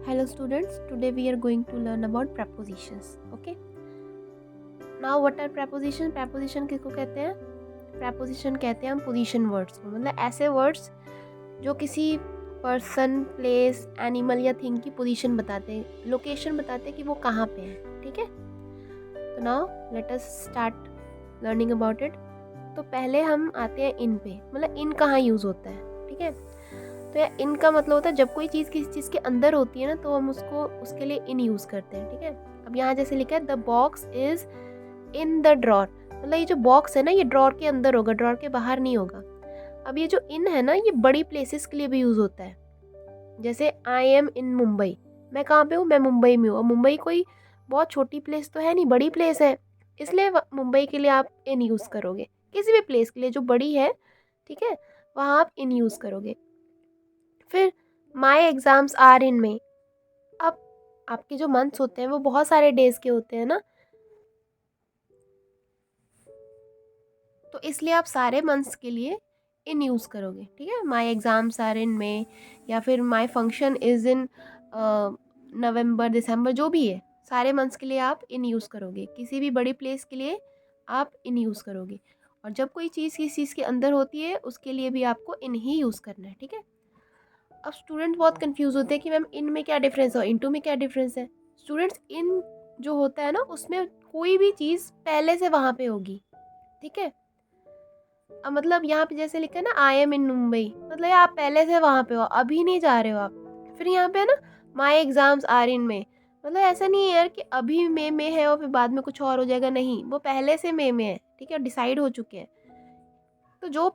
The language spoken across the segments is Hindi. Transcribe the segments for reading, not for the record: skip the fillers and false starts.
Hello students, today we are going to learn about prepositions. Okay. Now what are preposition? Preposition किसको कहते हैं? Preposition कहते हैं हम position words को, मतलब ऐसे words जो किसी person, place, animal या thing की position बताते हैं, location बताते हैं कि वो कहाँ पे है. ठीक है. तो now let us start learning about it. तो पहले हम आते हैं in पे, मतलब in कहाँ यूज़ होता है. ठीक है. तो या इन का मतलब होता है जब कोई चीज़ किसी चीज़ के अंदर होती है ना, तो हम उसको उसके लिए इन यूज़ करते हैं. ठीक है. अब यहाँ जैसे लिखा है the box is in the drawer, मतलब ये जो बॉक्स है ना ये ड्रॉर के अंदर होगा, ड्रॉर के बाहर नहीं होगा. अब ये जो इन है ना ये बड़ी प्लेसेस के लिए भी यूज़ होता है. जैसे आई एम इन मुंबई, मैं कहाँ पे हूँ, मैं मुंबई में हूँ. अब मुंबई कोई बहुत छोटी प्लेस तो है नहीं, बड़ी प्लेस है, इसलिए मुंबई के लिए आप इन यूज़ करोगे. किसी भी प्लेस के लिए जो बड़ी है, ठीक है, वहाँ आप इन यूज़ करोगे. फिर माई एग्ज़ाम्स आर इन मई. अब आपके जो मंथ्स होते हैं वो बहुत सारे डेज़ के होते हैं ना, तो इसलिए आप सारे मंथ्स के लिए इन यूज़ करोगे. ठीक है. माई एग्ज़ाम्स आर इन मई, या फिर माई फंक्शन इज़ इन नवंबर दिसंबर, जो भी है सारे मंथ्स के लिए आप इन यूज़ करोगे. किसी भी बड़ी प्लेस के लिए आप इन यूज़ करोगे. और जब कोई चीज़ किसी चीज़ के अंदर होती है उसके लिए भी आपको इन ही यूज़ करना है. ठीक है. अब स्टूडेंट बहुत कंफ्यूज होते हैं कि मैम इन में क्या डिफरेंस है और इनटू में क्या डिफरेंस है. स्टूडेंट्स इन जो होता है ना उसमें कोई भी चीज़ पहले से वहाँ पे होगी. ठीक है. अब मतलब यहाँ पे जैसे लिखा है ना आई एम इन मुंबई, मतलब आप पहले से वहाँ पे हो, अभी नहीं जा रहे हो आप. फिर यहाँ पे है ना माई एग्जाम्स आर इन में, मतलब ऐसा नहीं है यार कि अभी मई में है और फिर बाद में कुछ और हो जाएगा. नहीं, वो पहले से मई में है. ठीक है. डिसाइड हो चुके हैं. तो जो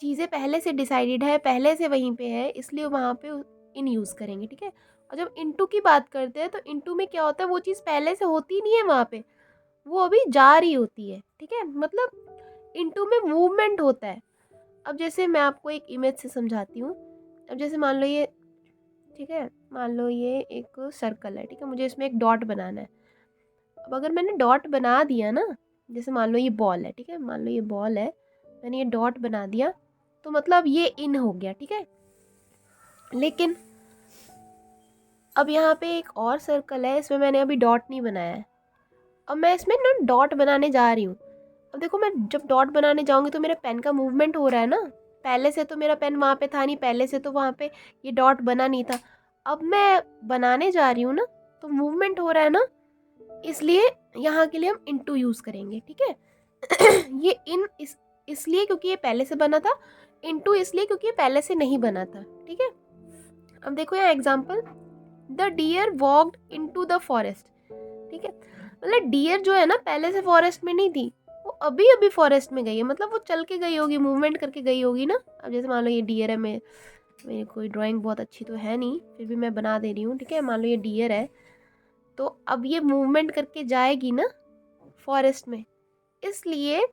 चीज़ें पहले से डिसाइडेड है, पहले से वहीं पे है, इसलिए वहाँ पे इन यूज़ करेंगे. ठीक है. और जब इनटू की बात करते हैं तो इनटू में क्या होता है, वो चीज़ पहले से होती नहीं है वहाँ पे, वो अभी जा रही होती है. ठीक है. मतलब इनटू में मूवमेंट होता है. अब जैसे मैं आपको एक इमेज से समझाती हूँ. अब जैसे मान लो ये, ठीक है, मान लो ये एक सर्कल है. ठीक है. मुझे इसमें एक डॉट बनाना है. अब अगर मैंने डॉट बना दिया ना, जैसे मान लो ये बॉल है. ठीक है. मान लो ये बॉल है, मैंने ये डॉट बना दिया, तो मतलब ये इन हो गया. ठीक है. लेकिन अब यहाँ पे एक और सर्कल है, इसमें मैंने अभी डॉट नहीं बनाया है. अब मैं इसमें ना डॉट बनाने जा रही हूँ. अब देखो मैं जब डॉट बनाने जाऊँगी तो मेरे पेन का मूवमेंट हो रहा है ना. पहले से तो मेरा पेन वहाँ पे था नहीं, पहले से तो वहाँ पे ये डॉट बना नहीं था. अब मैं बनाने जा रही हूँ ना, तो मूवमेंट हो रहा है ना, इसलिए यहाँ के लिए हम इनटू यूज़ करेंगे. ठीक है. ये इन इसलिए क्योंकि ये पहले से बना था, इनटू इसलिए क्योंकि ये पहले से नहीं बना था. ठीक है. अब देखो यहाँ example, the deer walked into the forest. ठीक है. मतलब डियर जो है ना पहले से फॉरेस्ट में नहीं थी, वो अभी अभी फॉरेस्ट में गई है, मतलब वो चल के गई होगी, मूवमेंट करके गई होगी ना. अब जैसे मान लो ये डियर है, मेरी कोई ड्राइंग बहुत अच्छी तो है नहीं, फिर भी मैं बना दे रही हूँ. ठीक है. मान लो ये डियर है, तो अब ये मूवमेंट करके जाएगी ना फॉरेस्ट में, इसलिए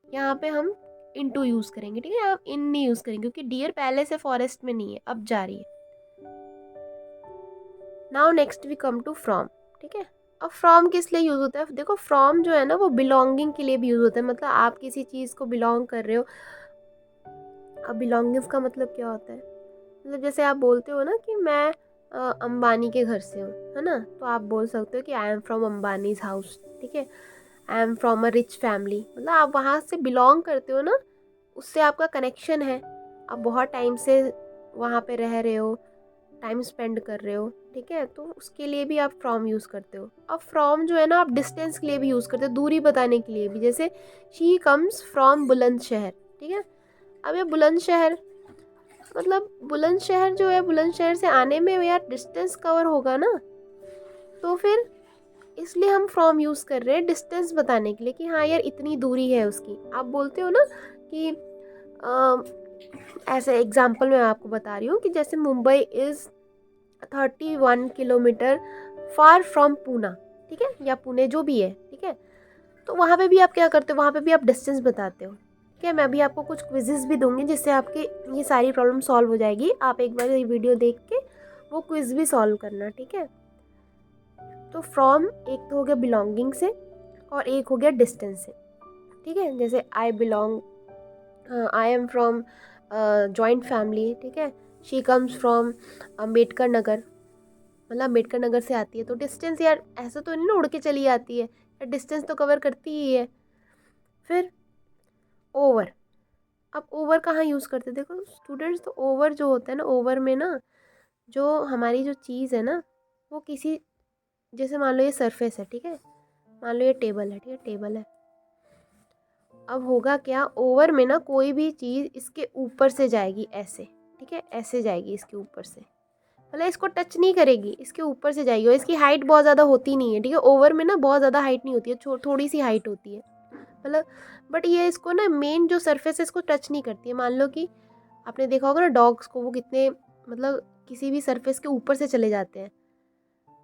यहाँ पे हम इनटू यूज़ करेंगे. ठीक है. आप इन नहीं यूज़ करेंगे क्योंकि डियर पहले से फॉरेस्ट में नहीं है, अब जा रही है. Now next we come to from. ठीक है. अब फ्रॉम किस लिए यूज़ होता है? देखो फ्रॉम जो है ना वो बिलोंगिंग के लिए भी यूज़ होता है, मतलब आप किसी चीज़ को बिलोंग कर रहे हो. अब बिलोंगिंग्स का मतलब क्या होता है, मतलब जैसे आप बोलते हो ना कि मैं अंबानी के घर से हूँ, है ना, तो आप बोल सकते हो कि I am from Ambanis house. ठीक है. I am from a rich family, मतलब आप वहाँ से बिलोंग करते हो ना, उससे आपका कनेक्शन है, आप बहुत टाइम से वहाँ पे रह रहे हो, टाइम स्पेंड कर रहे हो. ठीक है. तो उसके लिए भी आप फ्रॉम यूज़ करते हो. अब फ्रॉम जो है ना आप डिस्टेंस के लिए भी यूज़ करते हो, दूरी बताने के लिए भी. जैसे शी कम्स फ्रॉम बुलंदशहर. ठीक है. अब ये बुलंदशहर, मतलब बुलंदशहर जो है, बुलंदशहर से आने में यार डिस्टेंस कवर होगा ना, तो फिर इसलिए हम फ्रॉम यूज़ कर रहे हैं डिस्टेंस बताने के लिए कि हाँ यार इतनी दूरी है उसकी. आप बोलते हो ना कि ऐसे एग्जाम्पल मैं आपको बता रही हूँ कि जैसे Mumbai is 31 kilometre far from Poona. ठीक है. या पुणे जो भी है. ठीक है. तो वहाँ पे भी आप क्या करते हो, वहाँ पे भी आप डिस्टेंस बताते हो. ठीक है. मैं अभी आपको कुछ क्विजेस भी दूंगी जिससे आपके ये सारी प्रॉब्लम सॉल्व हो जाएगी. आप एक बार ये वीडियो देख के वो क्विज भी सॉल्व करना. ठीक है. तो फ्रॉम एक तो हो गया बिलोंगिंग से और एक हो गया डिस्टेंस से. ठीक है. जैसे I belong, I am from joint family. ठीक है. She comes from Ambedkar Nagar. मतलब अम्बेडकर नगर से आती है तो डिस्टेंस यार ऐसा तो नहीं ना उड़ के चली आती है, डिस्टेंस तो कवर करती ही है। फिर ओवर, अब ओवर कहाँ यूज़ करते हैं? देखो स्टूडेंट्स, तो ओवर जो होता है ना, ओवर में ना जो हमारी जो चीज़ है ना वो किसी, जैसे मान लो ये सरफेस है, ठीक है, मान लो ये टेबल है, ठीक है, टेबल है। अब होगा क्या, ओवर में ना कोई भी चीज़ इसके ऊपर से जाएगी ऐसे, ठीक है, ऐसे जाएगी इसके ऊपर से, मतलब इसको टच नहीं करेगी, इसके ऊपर से जाएगी, और इसकी हाइट बहुत ज़्यादा होती नहीं है, ठीक है, ओवर में ना बहुत ज़्यादा हाइट नहीं होती है, थोड़ी सी हाइट होती है मतलब, बट ये इसको ना मेन जो सरफेस है इसको टच नहीं करती है। मान लो कि आपने देखा होगा ना डॉग्स को, वो कितने मतलब किसी भी सरफेस के ऊपर से चले जाते हैं।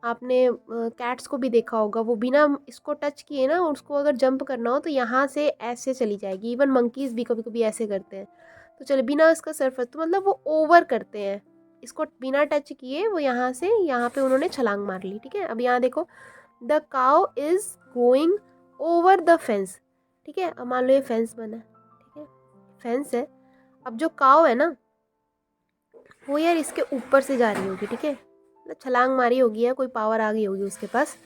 आपने कैट्स को भी देखा होगा, वो बिना इसको टच किए ना, उसको अगर जंप करना हो तो यहाँ से ऐसे चली जाएगी। इवन मंकीज़ भी कभी कभी ऐसे करते हैं। तो चले बिना इसका सरफेस, तो मतलब वो ओवर करते हैं, इसको बिना टच किए वो यहाँ से यहाँ पे उन्होंने छलांग मार ली, ठीक है। अब यहाँ देखो, the cow is going over the fence, ठीक है। अब मान लो ये फेंस बना है, ठीक है, फेंस है। अब जो काउ है ना वो यार इसके ऊपर से जा रही होगी, ठीक है, मतलब छलांग मारी होगी या कोई पावर आ गई होगी उसके पास।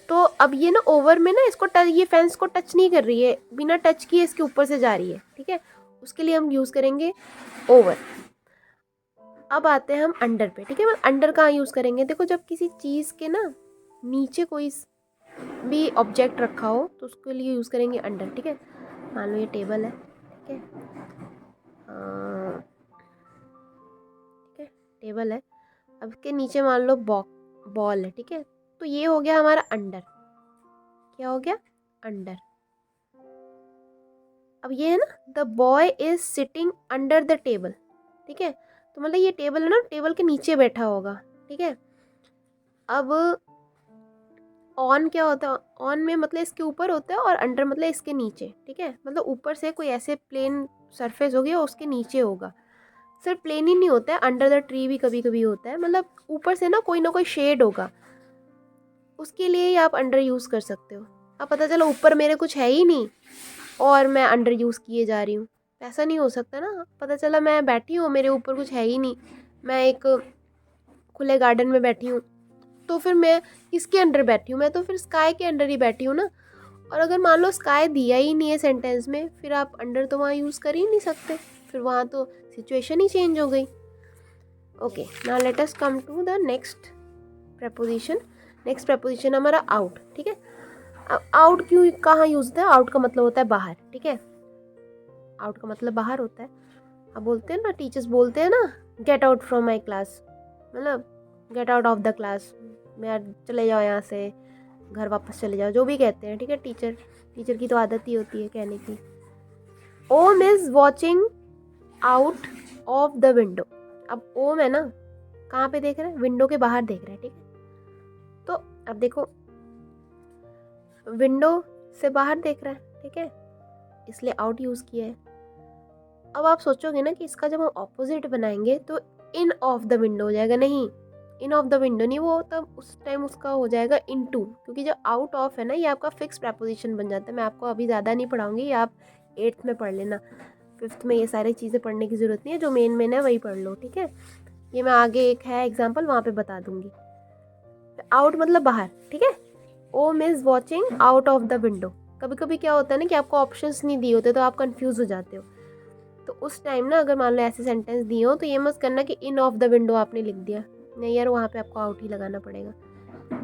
तो अब ये ना ओवर में ना इसको टच, ये फेंस को टच नहीं कर रही है, बिना टच किए इसके ऊपर से जा रही है, ठीक है। उसके लिए हम यूज़ करेंगे ओवर। अब आते हैं हम अंडर पे, ठीक है। मतलब अंडर कहाँ यूज़ करेंगे? देखो जब किसी चीज़ के ना नीचे कोई भी ऑब्जेक्ट रखा हो तो उसके लिए यूज़ करेंगे अंडर, ठीक है। मान लो ये टेबल है, ठीक है, ठीक है, टेबल है। अब इसके नीचे मान लो बॉल है, ठीक है। तो ये हो गया हमारा अंडर, क्या हो गया? अंडर। अब ये है ना, the boy is sitting under the table, ठीक है। तो मतलब ये टेबल है ना, टेबल के नीचे बैठा होगा, ठीक है। अब ऑन क्या होता है? ऑन में मतलब इसके ऊपर होता है, और अंडर मतलब इसके नीचे, ठीक है। मतलब ऊपर से कोई ऐसे प्लेन सरफेस होगी और उसके नीचे होगा। सिर्फ प्लेन ही नहीं होता है, अंडर द ट्री भी कभी कभी होता है, मतलब ऊपर से ना कोई शेड होगा, उसके लिए ही आप अंडर यूज़ कर सकते हो। अब पता चला ऊपर मेरे कुछ है ही नहीं और मैं अंडर यूज़ किए जा रही हूँ, ऐसा नहीं हो सकता ना। पता चला मैं बैठी हूँ, मेरे ऊपर कुछ है ही नहीं, मैं एक खुले गार्डन में बैठी हूँ, तो फिर मैं किसके अंडर बैठी हूँ? मैं तो फिर स्काई के अंडर ही बैठी हूँ ना। और अगर मान लो स्काई दिया ही नहीं है सेंटेंस में, फिर आप अंडर तो वहाँ यूज़ कर ही नहीं सकते, फिर वहाँ तो सिचुएशन ही चेंज हो गई। Okay, now let us come to the next proposition. Next proposition हमारा आउट, ठीक है। अब आउट क्यों कहाँ यूज होता है? आउट का मतलब होता है बाहर, ठीक है, आउट का मतलब बाहर होता है। अब बोलते हैं ना, टीचर्स बोलते हैं ना, get out from my class, मतलब get out of the class, यार चले जाओ यहाँ से, घर वापस चले जाओ, जो भी कहते हैं, ठीक है। टीचर की तो आदत ही होती है कहने की। Om is watching out of the window. अब ओम है ना, कहाँ पे देख रहा है? विंडो के बाहर देख रहा है, ठीक है। तो अब देखो, विंडो से बाहर देख रहा है, ठीक है, इसलिए आउट यूज़ किया है। अब आप सोचोगे ना कि इसका जब हम ऑपोजिट बनाएंगे तो इन ऑफ द विंडो हो जाएगा। नहीं, इन ऑफ द विंडो नहीं, वो तब उस टाइम उसका हो जाएगा इन टू, क्योंकि जो आउट ऑफ है ना ये आपका फिक्स प्रपोजिशन बन जाता है। मैं आपको अभी ज़्यादा नहीं पढ़ाऊंगी, ये आप 8th में पढ़ लेना, 5th में ये सारी चीज़ें पढ़ने की ज़रूरत नहीं है, जो मेन है वही पढ़ लो, ठीक है। ये मैं आगे एक है एग्जाम्पल वहाँ पे बता दूंगी। आउट मतलब बाहर, ठीक है। Om is watching out of the window. कभी कभी क्या होता है ना कि आपको ऑप्शंस नहीं दिए होते तो आप कंफ्यूज हो जाते हो, तो उस टाइम ना अगर मान लो ऐसे सेंटेंस दिए हो तो ये मत करना कि इन ऑफ द विंडो आपने लिख दिया, नहीं यार, वहाँ पे आपको आउट ही लगाना पड़ेगा।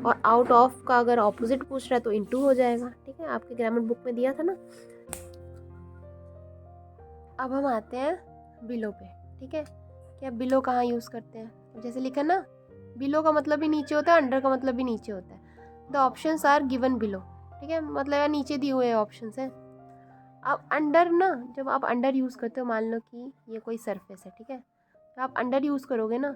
और आउट ऑफ का अगर ऑपोजिट पूछ रहा है तो इनटू हो जाएगा, ठीक है, आपके ग्रामर बुक में दिया था ना। अब हम आते हैं बिलो पे, ठीक है। क्या बिलो कहाँ यूज़ करते हैं? जैसे लिखा ना, बिलो का मतलब भी नीचे होता है, अंडर का मतलब भी नीचे होता है। The options are given below, ठीक है, मतलब यार नीचे दिए हुए ऑप्शंस हैं। अब अंडर ना, जब आप अंडर यूज़ करते हो, मान लो कि ये कोई सरफेस है, ठीक है, तो आप अंडर यूज़ करोगे ना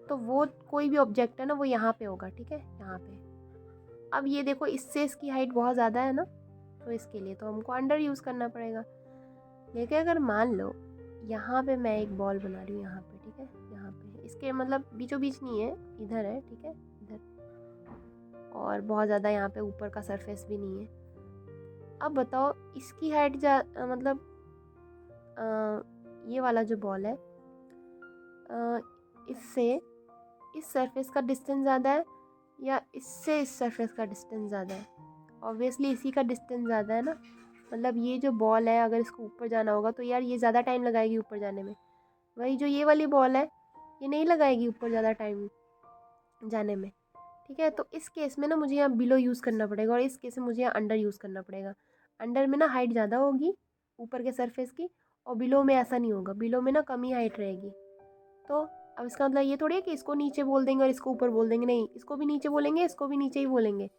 तो वो कोई भी ऑब्जेक्ट है ना वो यहाँ पे होगा, ठीक है, यहाँ पे। अब ये देखो, इससे इसकी हाइट बहुत ज़्यादा है ना, तो इसके लिए तो हमको अंडर यूज़ करना पड़ेगा। लेकिन अगर मान लो यहाँ पे मैं एक बॉल बना रही हूँ, यहाँ पे, ठीक है, यहाँ पे, इसके मतलब बीचों बीच नहीं है, इधर है, ठीक है, इधर, और बहुत ज़्यादा यहाँ पे ऊपर का सरफेस भी नहीं है। अब बताओ इसकी हाइट मतलब ये वाला जो बॉल है, इससे इस सरफेस का डिस्टेंस ज़्यादा है या इससे इस सरफेस का डिस्टेंस ज़्यादा है? ऑब्वियसली इसी का डिस्टेंस ज़्यादा है ना। मतलब ये जो बॉल है अगर इसको ऊपर जाना होगा तो यार ये ज़्यादा टाइम लगाएगी ऊपर जाने में। वही जो ये वाली बॉल है ये नहीं लगाएगी ऊपर ज़्यादा टाइम जाने में। ठीक है, तो इस केस में ना मुझे यहाँ बिलो यूज़ करना पड़ेगा और इस केस में मुझे यहाँ अंडर यूज़ करना पड़ेगा। अंडर में ना हाइट ज़्यादा होगी ऊपर के सरफेस की, और बिलो में ऐसा नहीं होगा, बिलो में ना कम ही हाइट रहेगी। तो अब इसका मतलब ये थोड़ी है कि इसको नीचे बोल देंगे और इसको ऊपर बोल देंगे, नहीं, इसको भी नीचे बोलेंगे, इसको भी नीचे ही बोलेंगे।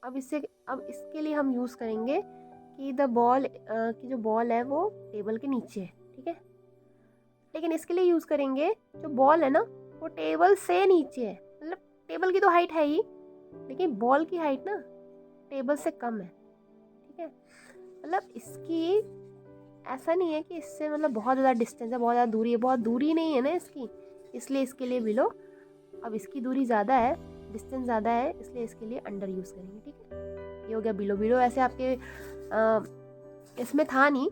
अब इसके लिए हम यूज़ करेंगे कि द बॉल की जो बॉल है वो टेबल के नीचे है। ठीक है, लेकिन इसके लिए यूज़ करेंगे जो बॉल है ना वो टेबल से नीचे है। मतलब टेबल की तो हाइट है ही, लेकिन बॉल की हाइट ना टेबल से कम है। ठीक है, मतलब इसकी ऐसा नहीं है कि इससे मतलब बहुत ज़्यादा डिस्टेंस है, बहुत ज़्यादा दूरी है, बहुत दूरी नहीं है ना इसकी, इसलिए इसके लिए बिलो। अब इसकी दूरी ज़्यादा है, डिस्टेंस ज़्यादा है, इसलिए इसके लिए अंडर यूज़ करेंगे। ठीक है, ये हो गया बिलो। बिलो ऐसे आपके इसमें था नहीं,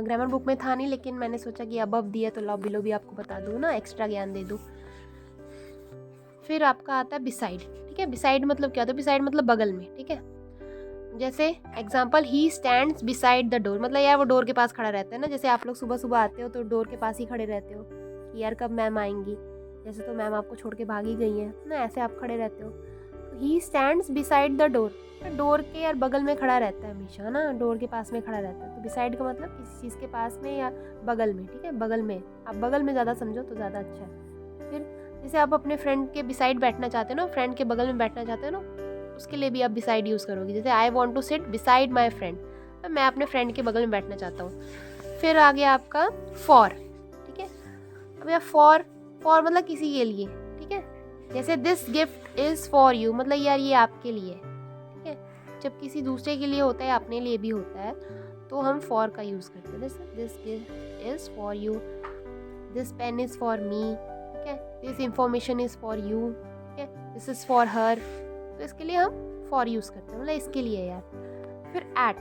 ग्रामर बुक में था नहीं, लेकिन मैंने सोचा कि अबव दिया तो लो बिलो भी आपको बता दूँ ना, एक्स्ट्रा ज्ञान दे दूँ। फिर आपका आता है बिसाइड। ठीक है, बिसाइड मतलब क्या होता है? बिसाइड मतलब बगल में। ठीक है, जैसे example he stands beside the door, मतलब यार वो डोर के पास खड़ा रहता है ना। जैसे आप लोग सुबह सुबह आते हो तो डोर के पास ही खड़े रहते हो कि यार कब मैम आएंगी, जैसे तो मैम आपको छोड़ के भागी गई है ना, ऐसे आप खड़े रहते हो। तो he stands beside the door, door के यार बगल में खड़ा रहता है हमेशा, है ना, डोर के पास में खड़ा रहता है। तो बिसाइड का मतलब किसी चीज़ के पास में या बगल में। ठीक है, बगल में, आप बगल में ज़्यादा समझो तो ज़्यादा अच्छा है। फिर जैसे आप अपने फ्रेंड के बिसाइड बैठना चाहते हो ना, फ्रेंड के बगल में बैठना चाहते हो ना, उसके लिए भी आप बिसाइड यूज़ करोगे। जैसे I want to sit beside my friend, मैं अपने फ्रेंड के बगल में बैठना चाहता हूँ। फिर आ गया आपका फॉर। ठीक है, अब यह फॉर मतलब किसी के लिए। ठीक है, जैसे this gift is for you, मतलब यार ये आपके लिए। ठीक है, जब किसी दूसरे के लिए होता है अपने लिए भी होता है तो हम फॉर का यूज़ करते हैं। जैसे this gift is for you, this pen is for me. ठीक है, this information is for you. ठीक है, दिस इज़ फॉर हर। तो इसके लिए हम फॉर यूज़ करते हैं, मतलब इसके लिए यार। फिर एट।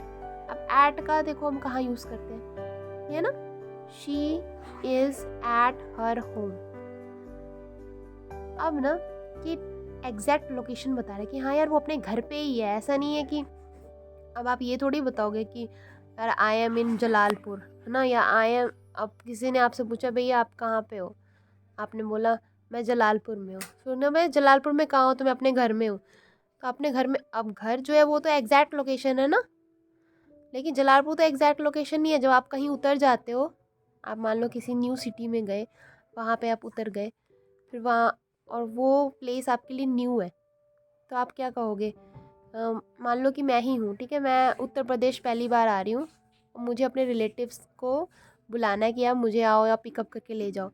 अब एट का देखो हम कहाँ यूज़ करते हैं, ये ना, she is at her home. अब ना कि एग्जैक्ट लोकेशन बता रहे कि हाँ यार वो अपने घर पे ही है, ऐसा नहीं है कि अब आप ये थोड़ी बताओगे कि यार आई एम इन जलालपुर, है ना, या आई एम, अब किसी ने आपसे पूछा भैया आप कहाँ पे हो, आपने बोला मैं जलालपुर में हूँ। फिर ना मैं जलालपुर में कहाँ हूँ, तो मैं अपने घर में हूँ। तो अपने घर में, अब घर जो है वो तो एग्जैक्ट लोकेशन है ना, लेकिन जलालपुर तो एग्जैक्ट लोकेशन नहीं है। जब आप कहीं उतर जाते हो, आप मान लो किसी न्यू सिटी में गए, वहाँ पे आप उतर गए, फिर वहाँ, और वो प्लेस आपके लिए न्यू है, तो आप क्या कहोगे? मान लो कि मैं ही हूँ, ठीक है, मैं उत्तर प्रदेश पहली बार आ रही हूँ, मुझे अपने रिलेटिव्स को बुलाना है कि आप मुझे आओ या पिकअप करके ले जाओ।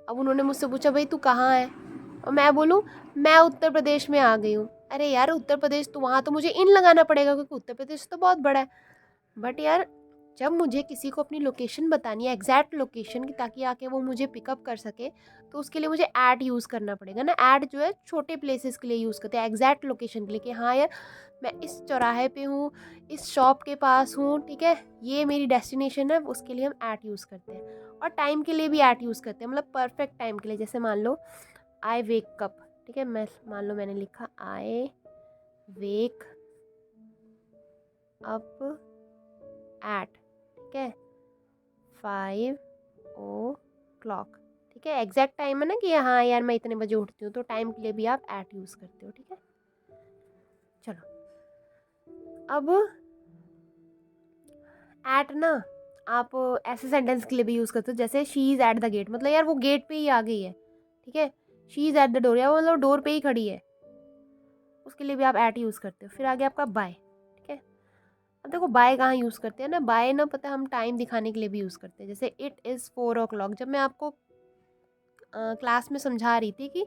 अब उन्होंने मुझसे पूछा भाई तू कहाँ है, और मैं बोलूँ मैं उत्तर प्रदेश में आ गई हूँ। अरे यार उत्तर प्रदेश, तो वहाँ तो मुझे इन लगाना पड़ेगा क्योंकि उत्तर प्रदेश तो बहुत बड़ा है। बट यार जब मुझे किसी को अपनी लोकेशन बतानी है, एग्जैक्ट लोकेशन की, ताकि आके वो मुझे पिकअप कर सके, तो उसके लिए मुझे ऐट यूज़ करना पड़ेगा ना। ऐट जो है छोटे प्लेसेस के लिए यूज़ करते हैं, एग्जैक्ट लोकेशन के लिए कि हाँ यार मैं इस चौराहे पे हूँ, इस शॉप के पास हूँ, ठीक है, ये मेरी डेस्टिनेशन है, उसके लिए हम ऐट यूज़ करते हैं। और टाइम के लिए भी ऐट यूज़ करते हैं, मतलब परफेक्ट टाइम के लिए। जैसे मान लो आई वेक अप, ठीक है, मैं मान लो मैंने लिखा आई वेक अप एट, ठीक है, 5 o'clock। ठीक है, एग्जैक्ट टाइम है ना कि हाँ यार मैं इतने बजे उठती हूँ, तो टाइम के लिए भी आप एट यूज़ करते हो। ठीक है, चलो अब एट ना आप ऐसे सेंटेंस के लिए भी यूज़ करते हो, जैसे she is at the gate, मतलब यार वो गेट पे ही आ गई है। ठीक है, she is at the door, या वो मतलब डोर पे ही खड़ी है, उसके लिए भी आप एट यूज़ करते हो। फिर आ गया आपका बाय। ठीक है, अब देखो बाय कहाँ यूज़ करते हैं ना, बाय ना पता हम टाइम दिखाने के लिए भी यूज़ करते हैं। जैसे इट इज़ 4 o'clock, जब मैं आपको क्लास में समझा रही थी कि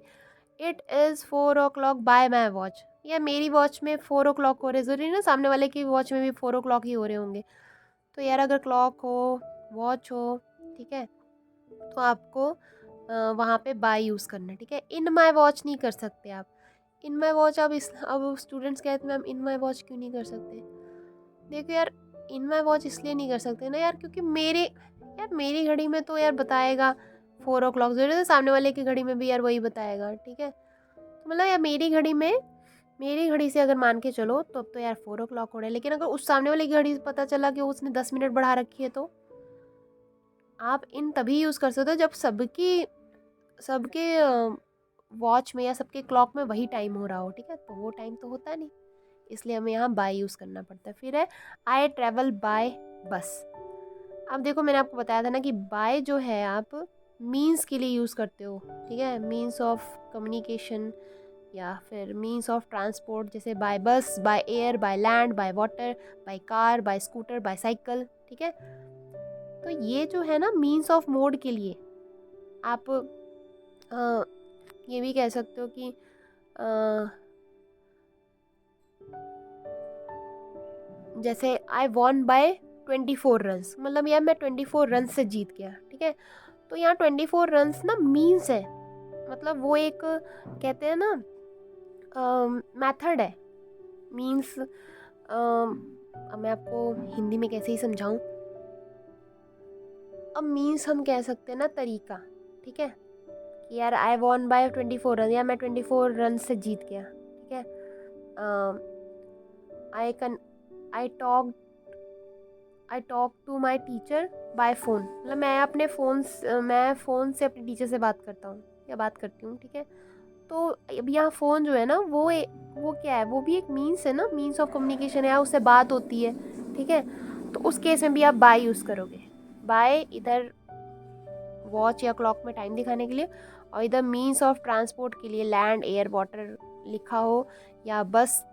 it is 4 o'clock bye my watch, या मेरी वॉच में 4 o'clock हो रहे, ज़रूरी ना सामने वाले की वॉच में भी 4 o'clock ही हो रहे होंगे। तो यार अगर क्लॉक हो, वॉच हो, ठीक है, तो आपको वहाँ पे बाय यूज़ करना है। ठीक है, इन माई वॉच नहीं कर सकते आप। इन माई वॉच अब स्टूडेंट्स कहते हैं मैम इन माई वॉच क्यों नहीं कर सकते? देखो यार इन माई वॉच इसलिए नहीं कर सकते ना यार, क्योंकि मेरी घड़ी में तो यार बताएगा 4 o'clock ज़रूरी है, सामने वाले की घड़ी में भी यार वही बताएगा, ठीक है। तो मतलब यार मेरी घड़ी से अगर मान के चलो तो अब तो यार 4 o'clock हो रहा है, लेकिन अगर उस सामने वाले की घड़ी से पता चला कि उसने 10 मिनट बढ़ा रखी है, तो आप इन तभी यूज़ कर सकते हो जब सबके वॉच में या सबके क्लॉक में वही टाइम हो रहा हो, ठीक है। तो वो टाइम तो होता नहीं, इसलिए हमें यहाँ बाय यूज़ करना पड़ता है। फिर है आई ट्रैवल बाय बस। अब देखो मैंने आपको बताया था ना कि बाय जो है आप मीन्स के लिए यूज़ करते हो, ठीक है, मीन्स ऑफ कम्युनिकेशन या फिर मीन्स ऑफ ट्रांसपोर्ट, जैसे by bus, by air, by land, by water, by car, by scooter, by cycle, ठीक है। तो ये जो है ना मीन्स ऑफ मोड के लिए आप ये भी कह सकते हो कि जैसे आई वॉन बाय 24 रन्स, मतलब यार मैं 24 रन से जीत गया, ठीक है। तो यहाँ 24 रन्स ना मीन्स है, मतलब वो एक कहते हैं ना मेथड है। मीन्स अब मैं आपको हिंदी में कैसे ही समझाऊं। अब मीन्स हम कह सकते हैं ना तरीका, ठीक है, कि यार आई वॉन बाय 24 रन, या मैं 24 रन से जीत गया, ठीक है। I talk to my teacher by phone, मतलब मैं फ़ोन से अपने टीचर से बात करता हूँ या बात करती हूँ, ठीक है। तो अब यहाँ फ़ोन जो है ना वो क्या है, वो भी एक मीन्स है ना, मीन्स ऑफ कम्युनिकेशन है, उससे बात होती है, ठीक है। तो उस केस में भी आप बाय यूज़ करोगे। बाय इधर वॉच या क्लॉक में टाइम दिखाने के लिए, और इधर मीन्स ऑफ ट्रांसपोर्ट के लिए लैंड, एयर, वाटर लिखा हो, या बस,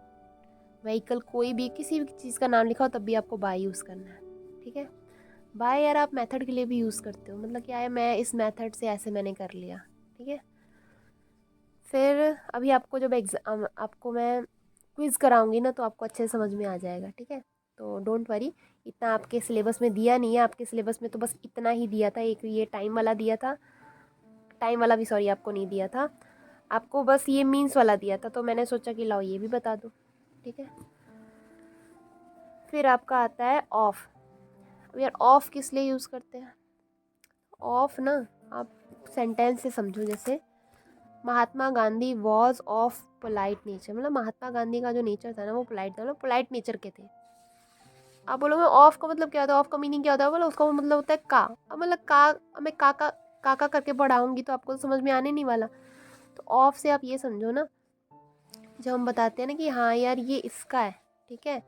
व्हीकल, कोई भी किसी भी चीज़ का नाम लिखा हो, तब भी आपको बाय यूज़ करना है, ठीक है। बाय यार आप मेथड के लिए भी यूज़ करते हो, मतलब क्या है, मैं इस मेथड से ऐसे मैंने कर लिया, ठीक है। फिर अभी आपको जब आपको मैं क्विज़ कराऊंगी ना, तो आपको अच्छे से समझ में आ जाएगा, ठीक है। तो डोंट वरी, इतना आपके सिलेबस में दिया नहीं है, आपके सिलेबस में तो बस इतना ही दिया था, एक ये टाइम वाला दिया था, टाइम वाला भी सॉरी आपको नहीं दिया था, आपको बस ये मीन्स वाला दिया था, तो मैंने सोचा कि लाओ ये भी बता दूँ, ठीक है। फिर आपका आता है ऑफ। अब यार ऑफ किस लिए यूज़ करते हैं? ऑफ ना आप सेंटेंस से समझो, जैसे Mahatma Gandhi was of polite nature, मतलब महात्मा गांधी का जो नेचर था ना वो पोलाइट था, मतलब पोलाइट नेचर के थे। आप बोलोगे ऑफ का मतलब क्या होता है, ऑफ का मीनिंग क्या होता है, बोलो उसका मतलब होता है का। अब मतलब का मैं काका करके पढ़ाऊंगी तो आपको समझ में आने नहीं वाला। तो ऑफ से आप ये समझो ना, जब हम बताते हैं ना कि हाँ यार ये इसका है, ठीक है,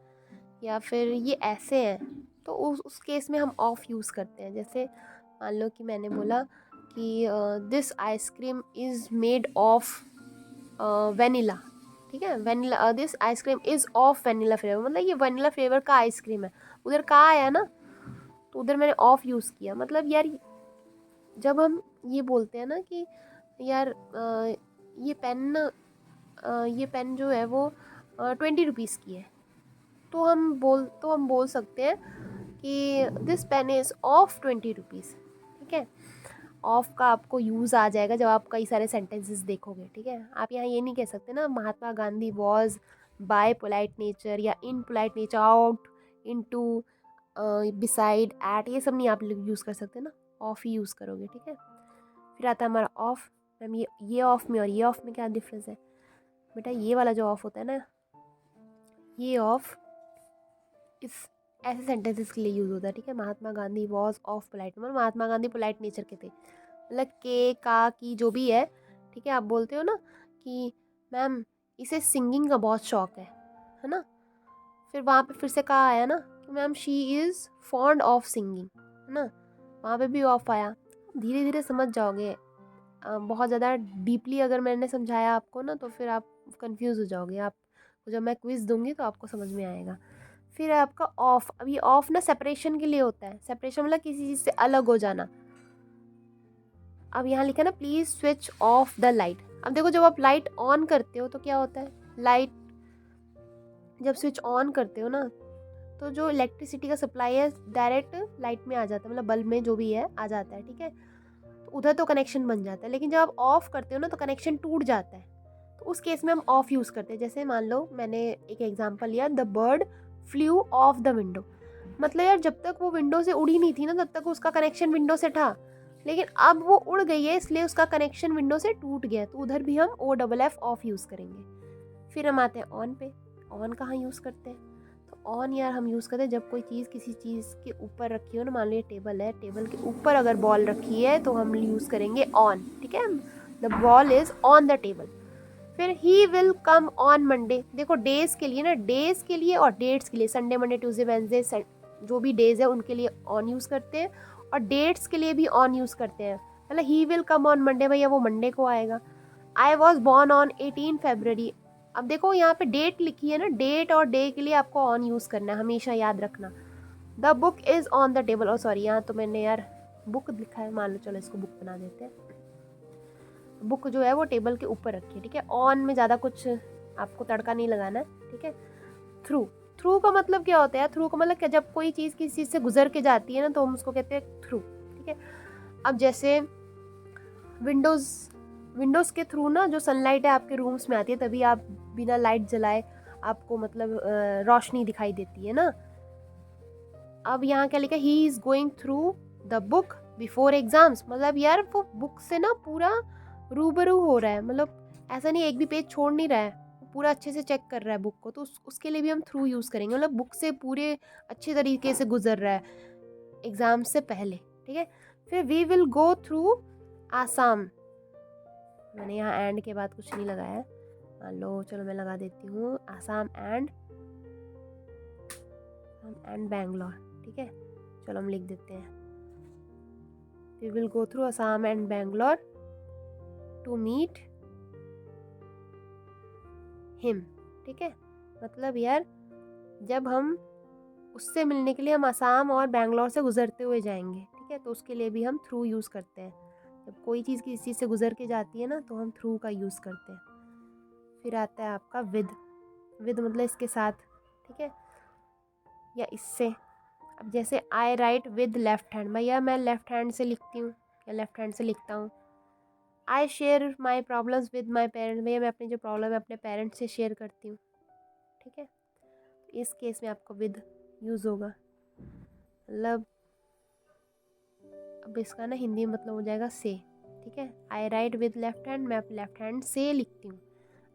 या फिर ये ऐसे है, तो उस केस में हम ऑफ यूज़ करते हैं। जैसे मान लो कि मैंने बोला कि this ice cream is made of vanilla, ठीक है, vanilla, this ice cream is of vanilla flavour, मतलब ये वेनिला फ्लेवर का आइसक्रीम है। उधर का आया ना, तो उधर मैंने ऑफ यूज़ किया। मतलब यार जब हम ये बोलते हैं ना कि यार ये पेन जो है वो 20 रुपीज़ की है, तो हम बोल सकते हैं कि this pen is of 20 rupees, ठीक है। ऑफ का आपको यूज़ आ जाएगा जब आप कई सारे सेंटेंसेस देखोगे, ठीक है। आप यहाँ ये नहीं कह सकते ना Mahatma Gandhi was by polite nature या in polite nature, out, into, beside, at, ये सब नहीं आप यूज़ कर सकते ना, ऑफ ही यूज़ करोगे, ठीक है। फिर आता है हमारा ऑफ। मैम ये ऑफ में और ये ऑफ में क्या डिफरेंस है? बेटा ये वाला जो ऑफ होता है ना, ये ऑफ इस ऐसे सेंटेंसेस के लिए यूज़ होता है, ठीक है। महात्मा गांधी वॉज ऑफ पोलाइट, मतलब महात्मा गांधी पोलाइट नेचर के थे, मतलब के का की जो भी है, ठीक है। आप बोलते हो ना कि मैम इसे सिंगिंग का बहुत शौक है ना, फिर वहाँ पे फिर से कहा आया ना कि ma'am she is fond of singing, है ना, वहाँ पे भी ऑफ आया। धीरे धीरे समझ जाओगे, बहुत ज़्यादा डीपली अगर मैंने समझाया आपको ना, तो फिर आप कंफ्यूज हो जाओगे। आप जब मैं क्विज़ दूंगी तो आपको समझ में आएगा। फिर है आपका ऑफ। अब ये ऑफ ना सेपरेशन के लिए होता है, सेपरेशन मतलब किसी चीज़ से अलग हो जाना। अब यहाँ लिखा है ना please switch off the light. अब देखो जब आप लाइट ऑन करते हो तो क्या होता है, लाइट जब स्विच ऑन करते हो ना, तो जो इलेक्ट्रिसिटी का सप्लाई है डायरेक्ट लाइट में आ जाता है, मतलब बल्ब में जो भी है आ जाता है, ठीक है। तो उधर तो कनेक्शन बन जाता है, लेकिन जब आप ऑफ करते हो ना तो कनेक्शन टूट जाता है। तो उस केस में हम ऑफ यूज़ करते हैं। जैसे मान लो मैंने एक एग्जांपल लिया, the bird flew off the window, मतलब यार जब तक वो विंडो से उड़ी नहीं थी ना तब तक उसका कनेक्शन विंडो से था, लेकिन अब वो उड़ गई है इसलिए उसका कनेक्शन विंडो से टूट गया, तो उधर भी हम OFF ऑफ यूज़ करेंगे। फिर हम आते हैं ऑन पे। ऑन कहाँ यूज़ करते हैं? तो ऑन यार हम यूज़ करते हैं जब कोई चीज़ किसी चीज़ के ऊपर रखी हो ना, मान लीजिए टेबल है, टेबल के ऊपर अगर बॉल रखी है तो हम यूज़ करेंगे ऑन, ठीक है। The ball is on the table. फिर he will come on Monday. देखो डेज के लिए ना, डेज के लिए और डेट्स के लिए, संडे मंडे ट्यूसडे वेडनेसडे जो भी डेज है उनके लिए ऑन यूज़ करते हैं, और डेट्स के लिए भी ऑन यूज़ करते हैं। मतलब ही विल कम ऑन मंडे, भैया वो मंडे को आएगा। आई वॉज बॉर्न ऑन 18 फरवरी। अब देखो यहाँ पे डेट लिखी है ना, डेट और डे के लिए आपको ऑन यूज़ करना है, हमेशा याद रखना। The book is on the table. और सॉरी, यहाँ तो मैंने यार बुक लिखा है, मान लो चलो इसको बुक बना देते हैं। बुक जो है वो टेबल के ऊपर रखी है, ठीक है। ऑन में ज़्यादा कुछ आपको तड़का नहीं लगाना है, ठीक है। थ्रू, थ्रू का मतलब क्या होता है? थ्रू का मतलब क्या, जब कोई चीज़ किसी चीज़ से गुजर के जाती है ना तो हम उसको कहते हैं थ्रू, ठीक है। अब जैसे विंडोज़ के थ्रू ना जो सनलाइट है आपके रूम्स में आती है, तभी आप बिना लाइट जलाए आपको मतलब रोशनी दिखाई देती है ना। अब यहाँ क्या लिखा है? He is going through the book before exams. मतलब यार वो बुक से ना पूरा रूबरू हो रहा है, मतलब ऐसा नहीं एक भी पेज छोड़ नहीं रहा है, पूरा अच्छे से चेक कर रहा है बुक को, तो उसके लिए भी हम थ्रू यूज़ करेंगे। मतलब बुक से पूरे अच्छे तरीके से गुजर रहा है एग्ज़ाम से पहले, ठीक है। फिर we will go through Assam. मैंने यहाँ एंड के बाद कुछ नहीं लगाया है, मान लो चलो मैं लगा देती हूँ आसाम एंड बैंगलोर, ठीक है। चलो हम लिख देते हैं we will go through Assam and Bangalore to meet him, ठीक है। मतलब यार जब हम उससे मिलने के लिए हम आसाम और बैंगलोर से गुजरते हुए जाएंगे, ठीक है, तो उसके लिए भी हम थ्रू यूज़ करते हैं। जब कोई चीज़ किसी चीज़ से गुजर के जाती है ना तो हम थ्रू का यूज़ करते हैं। फिर आता है आपका विद मतलब इसके साथ, ठीक है, या इससे। अब जैसे आई राइट विद लेफ्ट हैंड, भैया मैं लेफ्ट हैंड से लिखती हूँ या लेफ्ट हैंड से लिखता हूँ। I share my problems with my parents, भैया मैं अपनी जो प्रॉब्लम है अपने पेरेंट्स से शेयर करती हूँ, ठीक है। इस केस में आपको विद यूज़ होगा। मतलब अब इसका ना हिंदी में मतलब हो जाएगा से, ठीक है। आई राइट विद लेफ्ट हैंड, मैं लेफ्ट हैंड से लिखती हूँ।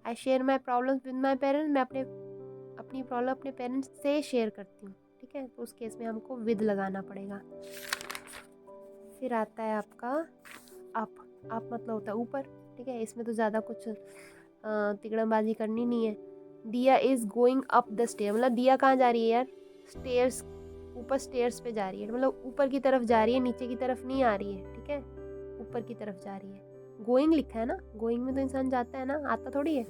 I share my problems with my parents, मैं अपनी प्रॉब्लम अपने पेरेंट्स से शेयर करती हूँ, ठीक है। तो उस केस में हमको विद लगाना पड़ेगा। फिर आता है आपका अप मतलब होता है ऊपर, ठीक है। इसमें तो ज़्यादा कुछ तिकड़मबाजी करनी नहीं है। Diya is going up the stair, मतलब दिया कहाँ जा रही है यार? स्टेयर्स, ऊपर स्टेयर्स पे जा रही है, मतलब ऊपर की तरफ जा रही है, नीचे की तरफ नहीं आ रही है, ठीक है। ऊपर की तरफ जा रही है। गोइंग लिखा है ना, गोइंग में तो इंसान जाता है ना, आता थोड़ी है।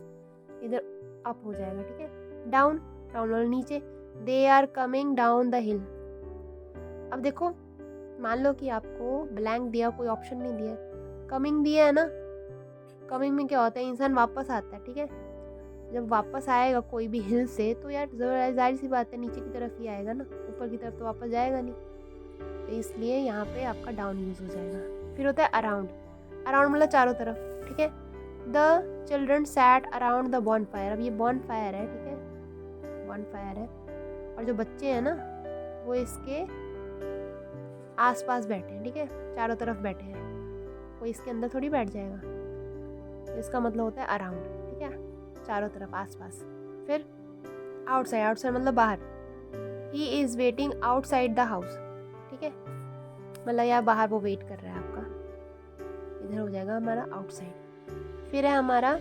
इधर अप हो जाएगा, ठीक है। डाउन वाला नीचे। They are coming down the hill. अब देखो मान लो कि आपको ब्लैंक दिया, कोई ऑप्शन नहीं दिया, कमिंग दिया है ना। कमिंग में क्या होता है? इंसान वापस आता है, ठीक है। जब वापस आएगा कोई भी हिल से तो यार जाहिर सी बात है नीचे की तरफ ही आएगा ना, ऊपर की तरफ तो वापस जाएगा नहीं, तो इसलिए यहाँ पे आपका डाउन यूज हो जाएगा। फिर होता है अराउंड मतलब चारों तरफ, ठीक है। The children sat around the bonfire. अब ये बॉन फायर है, ठीक है, बॉन फायर है, और जो बच्चे हैं ना वो इसके आसपास बैठे हैं, ठीक है, चारों तरफ बैठे हैं, कोई इसके अंदर थोड़ी बैठ जाएगा। तो इसका मतलब होता है अराउंड, ठीक है, चारों तरफ आसपास। फिर आउटसाइड मतलब बाहर। He is waiting outside the house, ठीक है, मतलब यहाँ बाहर वो वेट कर रहा है आपका, इधर हो जाएगा हमारा आउटसाइड। फिर है हमारा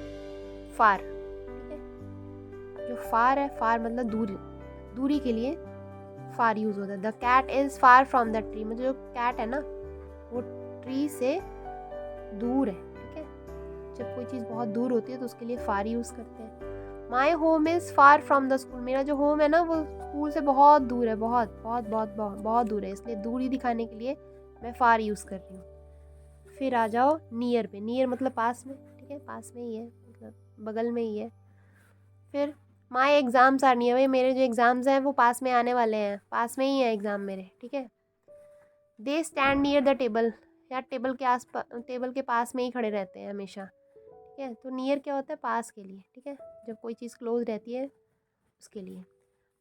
फार, ठीक है। जो फार है, फार मतलब दूरी के लिए फार यूज होता है। The cat is far from the tree, मतलब जो कैट है ना वो ट्री से दूर है, ठीक है। जब कोई चीज़ बहुत दूर होती है तो उसके लिए फार यूज करते हैं। My home is far from the school, मेरा जो होम है ना वो स्कूल से बहुत दूर है, बहुत बहुत बहुत बहुत बहुत दूर है, इसलिए दूरी दिखाने के लिए मैं फार यूज़ कर रही हूँ। फिर आ जाओ नियर पे। नियर मतलब पास में, ठीक है, पास में ही है, मतलब बगल में ही है। फिर माई एग्ज़ाम्स आर नियर, मेरे जो एग्ज़ाम्स हैं वो पास में आने वाले हैं, पास में ही है एग्ज़ाम मेरे, ठीक है। They stand near the table, यार टेबल के टेबल के पास में ही खड़े रहते हैं हमेशा, ठीक है। तो नियर क्या होता है? पास के लिए, ठीक है, जब कोई चीज़ क्लोज रहती है उसके लिए।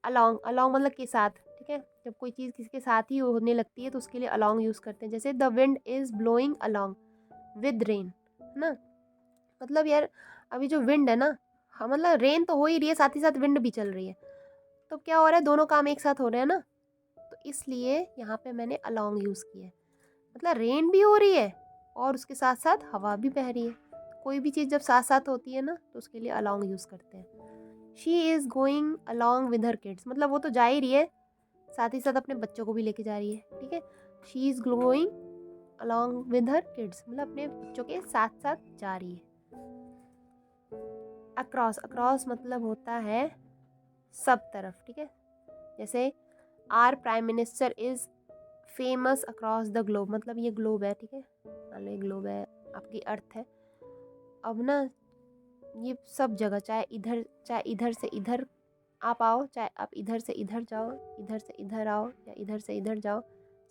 अलॉन्ग, अलॉन्ग मतलब के साथ, ठीक है। जब कोई चीज़ किसी के साथ ही होने लगती है तो उसके लिए अलॉन्ग यूज़ करते हैं। जैसे the wind is blowing along with rain, है ना। मतलब यार अभी जो विंड है ना, हाँ मतलब रेन तो हो ही रही है, साथ ही साथ विंड भी चल रही है, तो क्या हो रहा है, दोनों काम एक साथ हो रहे हैं ना, तो इसलिए यहाँ पे मैंने अलॉन्ग यूज़ किया है। मतलब रेन भी हो रही है और उसके साथ साथ हवा भी बह रही है। कोई भी चीज़ जब साथ साथ होती है ना तो उसके लिए अलॉन्ग यूज़ करते हैं। She is going along with her kids, मतलब वो तो जा ही रही है, साथ ही साथ अपने बच्चों को भी लेके जा रही है, ठीक है। She is going along with her kids, मतलब अपने बच्चों के साथ साथ जा रही है। अक्रॉस, अक्रॉस मतलब होता है सब तरफ, ठीक है। जैसे our prime minister is famous across the globe, मतलब ये ग्लोब है, ठीक है, मान लो ये ग्लोब है, आपकी अर्थ है। अब ना ये सब जगह, चाहे इधर से इधर आप आओ, चाहे आप इधर से इधर जाओ, इधर से इधर आओ या इधर से इधर जाओ,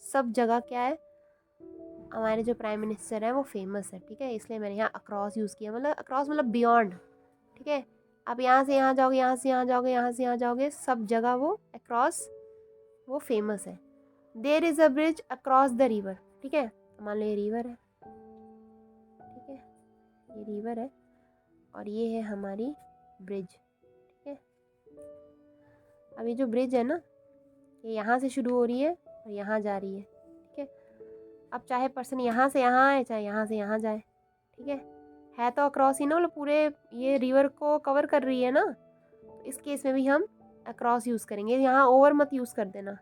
सब जगह क्या है, हमारे जो प्राइम मिनिस्टर है वो फेमस है, ठीक है। इसलिए मैंने यहाँ अक्रॉस यूज़ किया, मतलब अक्रॉस मतलब बियॉन्ड, ठीक है। आप यहाँ से यहाँ जाओगे, यहाँ से यहाँ जाओगे, यहाँ से यहाँ जाओगे, सब जगह वो अक्रॉस वो फेमस है। There is a bridge across the river, ठीक है, मान लो ये रिवर है, ठीक है, ये रिवर है और ये है हमारी ब्रिज, ठीक है। अब ये जो ब्रिज है ना, ये यहाँ से शुरू हो रही है और यहाँ जा रही है, ठीक है। अब चाहे पर्सन यहाँ से यहाँ आए, चाहे यहाँ से यहाँ जाए, ठीक है तो अक्रॉस ही ना, मतलब पूरे ये रिवर को कवर कर रही है ना, तो इस केस में भी हम अक्रॉस यूज़ करेंगे। यहाँ ओवर मत यूज़ कर देना,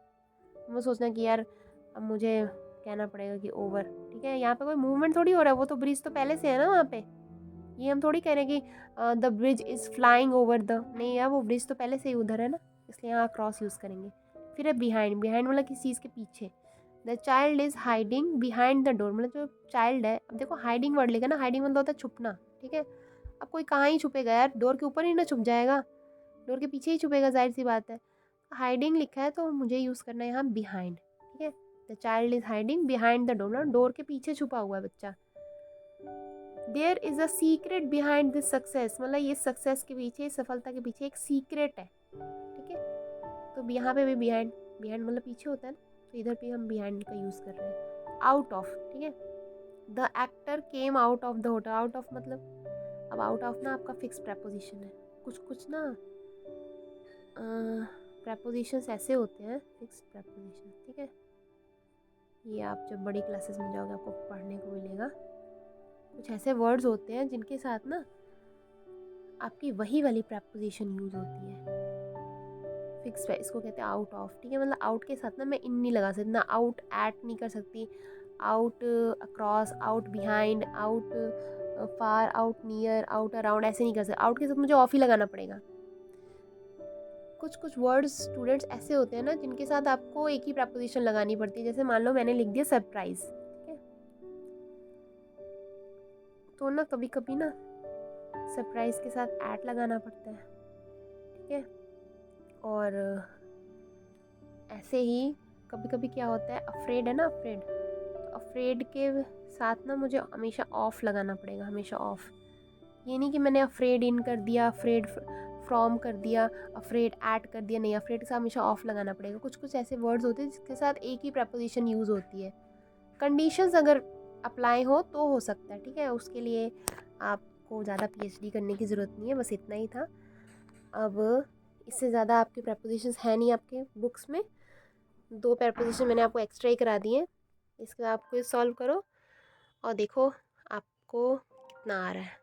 वो सोचना कि यार अब मुझे कहना पड़ेगा कि ओवर, ठीक है। यहाँ पे कोई मूवमेंट थोड़ी हो रहा है, वो तो ब्रिज तो पहले से है ना वहाँ पे। ये हम थोड़ी कह रहे हैं कि the bridge is flying over the, नहीं यार वो ब्रिज तो पहले से ही उधर है ना, इसलिए यहाँ क्रॉस यूज़ करेंगे। फिर है बिहाइंड, बिहाइंड मतलब किसी चीज़ के पीछे। The child is hiding behind the door, मतलब जो चाइल्ड है, अब देखो हाइडिंग वर्ड लेगा ना, हाइडिंग मतलब होता है छुपना, ठीक है। अब कोई कहाँ ही छुपेगा यार, डोर के ऊपर ही ना छुप जाएगा, डोर के पीछे ही छुपेगा, जाहिर सी बात है। हाइडिंग लिखा है तो मुझे यूज़ करना है यहाँ बिहाइंड, ठीक है। The child is hiding behind the door, मतलब डोर के पीछे छुपा हुआ है बच्चा। There is a secret behind this success, मतलब ये सक्सेस के पीछे, सफलता के पीछे एक सीक्रेट है, ठीक है। तो यहाँ पे भी बिहाइंड, बिहाइंड मतलब पीछे होता है ना, तो इधर भी हम बिहाइंड का यूज़ कर रहे हैं। आउट ऑफ, ठीक है, the actor came out of the hotel, out of मतलब, अब आउट ऑफ ना आपका फिक्स प्रपोजिशन है, कुछ कुछ ना प्रपोजिशंस ऐसे होते हैं फिक्स प्रपोजिशन, ठीक है। ये आप जब बड़ी क्लासेस में जाओगे आपको पढ़ने को मिलेगा, कुछ ऐसे वर्ड्स होते हैं जिनके साथ ना आपकी वही वाली प्रपोजिशन यूज़ होती है, फिक्स है, इसको कहते हैं आउट ऑफ, ठीक है। मतलब आउट के साथ ना मैं इन नहीं लगा सकती, ना आउट एट नहीं कर सकती, out across, out behind, out far, out near, out around, ऐसे नहीं कर सकते। आउट के साथ मुझे ऑफ ही लगाना पड़ेगा। कुछ कुछ वर्ड्स स्टूडेंट्स ऐसे होते हैं ना जिनके साथ आपको एक ही प्रपोजिशन लगानी पड़ती है, जैसे मान लो मैंने लिख दिया सरप्राइज, ठीक है, तो ना कभी कभी ना सरप्राइज के साथ एट लगाना पड़ता है, ठीक है। और ऐसे ही कभी कभी क्या होता है, अफ्रेड है ना, अफ्रेड, तो अफ्रेड के साथ ना मुझे हमेशा ऑफ लगाना पड़ेगा, हमेशा ऑफ। ये नहीं कि मैंने अफ्रेड इन कर दिया, अफ्रेड फ्रॉम कर दिया, अफ्रेड ऐट कर दिया, नहीं, अफ्रेड के साथ हमेशा ऑफ लगाना पड़ेगा। कुछ कुछ ऐसे वर्ड्स होते हैं जिसके साथ एक ही प्रपोजिशन यूज़ होती है। कंडीशंस अगर अप्लाई हो तो हो सकता है, ठीक है, उसके लिए आपको ज़्यादा पीएचडी करने की ज़रूरत नहीं है, बस इतना ही था। अब इससे ज़्यादा आपके प्रपोजिशंस है नहीं आपके बुक्स में, 2 प्रपोजिशन मैंने आपको एक्स्ट्रा ही करा दिए। इसके बाद आपको सॉल्व करो और देखो आपको कितना आ रहा है।